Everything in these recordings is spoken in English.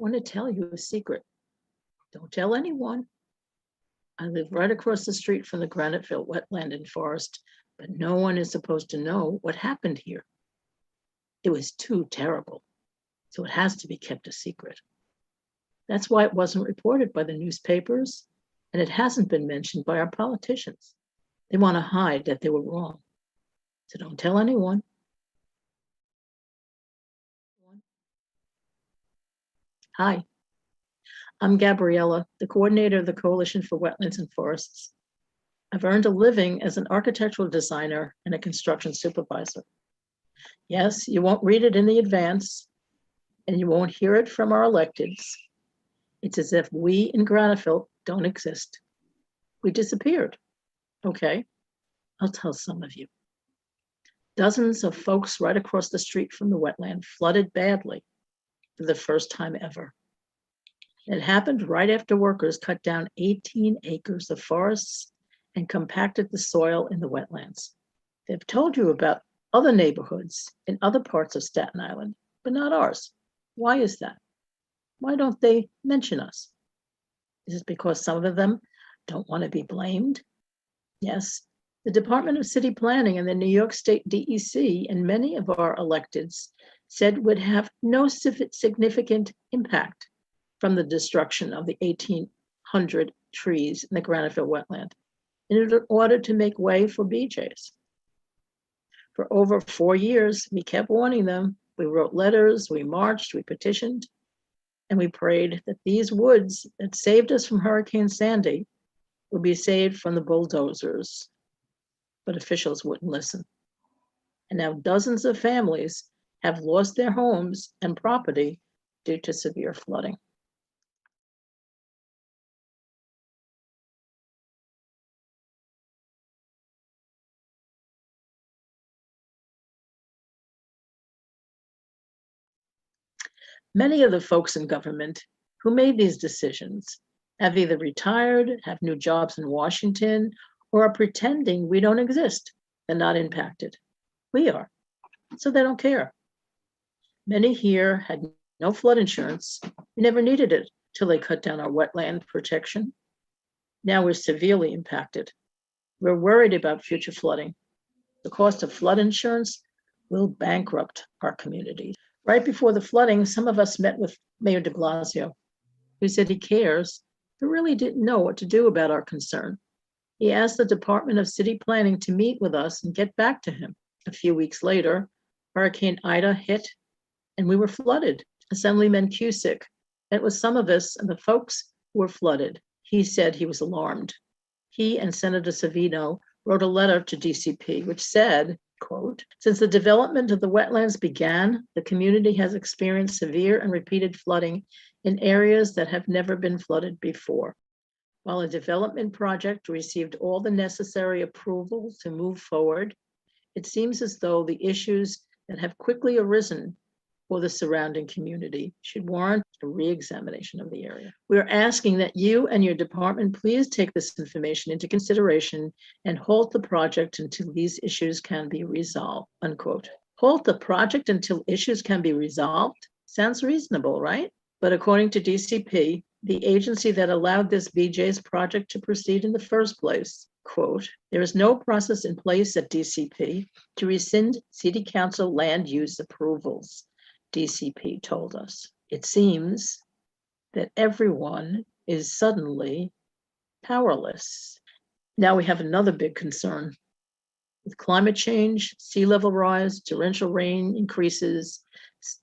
want to tell you a secret. Don't tell anyone. I live right across the street from the Graniteville Wetland and Forest, but no one is supposed to know what happened here. It was too terrible, so it has to be kept a secret. That's why it wasn't reported by the newspapers, and it hasn't been mentioned by our politicians. They want to hide that they were wrong. So don't tell anyone. Hi, I'm Gabriella, the coordinator of the Coalition for Wetlands and Forests. I've earned a living as an architectural designer and a construction supervisor. Yes, you won't read it in the advance, and you won't hear it from our electeds. It's as if we in Graniteville don't exist. We disappeared. Okay, I'll tell some of you. Dozens of folks right across the street from the wetland flooded badly for the first time ever. It happened right after workers cut down 18 acres of forests and compacted the soil in the wetlands. They've told you about other neighborhoods in other parts of Staten Island, but not ours. Why is that? Why don't they mention us? Is it because some of them don't want to be blamed? Yes, the Department of City Planning and the New York State DEC and many of our electeds said would have no significant impact from the destruction of the 1,800 trees in the Graniteville wetland in order to make way for BJs. For over 4 years, we kept warning them. We wrote letters, we marched, we petitioned, and we prayed that these woods that saved us from Hurricane Sandy would be saved from the bulldozers. But officials wouldn't listen. And now dozens of families have lost their homes and property due to severe flooding. Many of the folks in government who made these decisions have either retired, have new jobs in Washington, or are pretending we don't exist and not impacted. We are, so they don't care. Many here had no flood insurance. We never needed it till they cut down our wetland protection. Now we're severely impacted. We're worried about future flooding. The cost of flood insurance will bankrupt our communities. Right before the flooding, some of us met with Mayor de Blasio, who said he cares, but really didn't know what to do about our concern. He asked the Department of City Planning to meet with us and get back to him. A few weeks later, Hurricane Ida hit and we were flooded. Assemblyman Cusick, it was some of us and the folks who were flooded. He said he was alarmed. He and Senator Savino wrote a letter to DCP, which said, quote, since the development of the wetlands began, the community has experienced severe and repeated flooding in areas that have never been flooded before. While a development project received all the necessary approvals to move forward, it seems as though the issues that have quickly arisen for the surrounding community should warrant a re-examination of the area. We are asking that you and your department please take this information into consideration and halt the project until these issues can be resolved, unquote. Halt the project until issues can be resolved? Sounds reasonable, right? But according to DCP, the agency that allowed this BJ's project to proceed in the first place, quote, there is no process in place at DCP to rescind City Council land use approvals, DCP told us. It seems that everyone is suddenly powerless. Now we have another big concern. With climate change, sea level rise, torrential rain increases,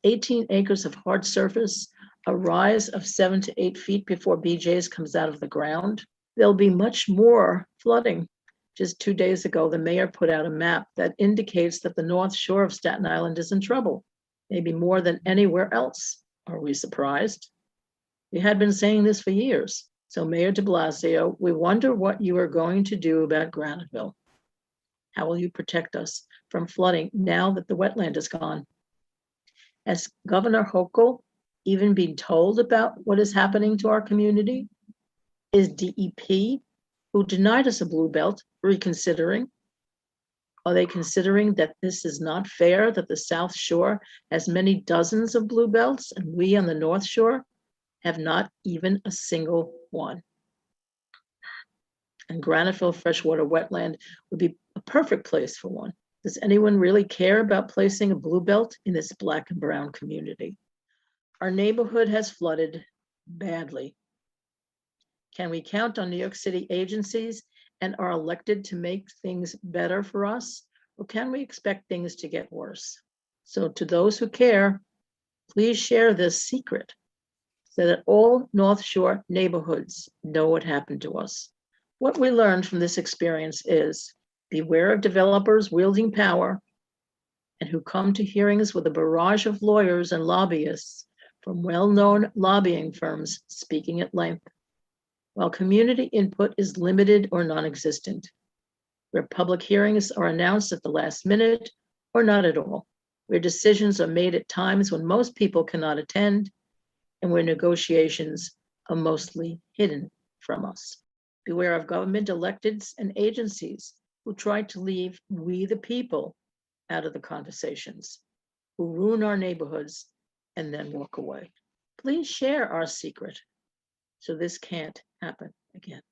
18 acres of hard surface, a rise of 7 to 8 feet before BJ's comes out of the ground, there'll be much more flooding. Just 2 days ago, the mayor put out a map that indicates that the North Shore of Staten Island is in trouble, maybe more than anywhere else. Are we surprised? We had been saying this for years. So Mayor de Blasio, we wonder what you are going to do about Graniteville. How will you protect us from flooding now that the wetland is gone? Has Governor Hochul even been told about what is happening to our community? Is DEP, who denied us a blue belt, reconsidering? Are they considering that this is not fair, that the South Shore has many dozens of blue belts and we on the North Shore have not even a single one. And Graniteville Freshwater Wetland would be a perfect place for one. Does anyone really care about placing a blue belt in this Black and brown community? Our neighborhood has flooded badly. Can we count on New York City agencies and our elected to make things better for us? Or can we expect things to get worse? So to those who care, please share this secret so that all North Shore neighborhoods know what happened to us. What we learned from this experience is beware of developers wielding power and who come to hearings with a barrage of lawyers and lobbyists from well-known lobbying firms speaking at length. While community input is limited or non-existent, where public hearings are announced at the last minute or not at all, where decisions are made at times when most people cannot attend, and where negotiations are mostly hidden from us. Beware of government electeds and agencies who try to leave we the people out of the conversations, who ruin our neighborhoods and then walk away. Please share our secret so this can't happen again.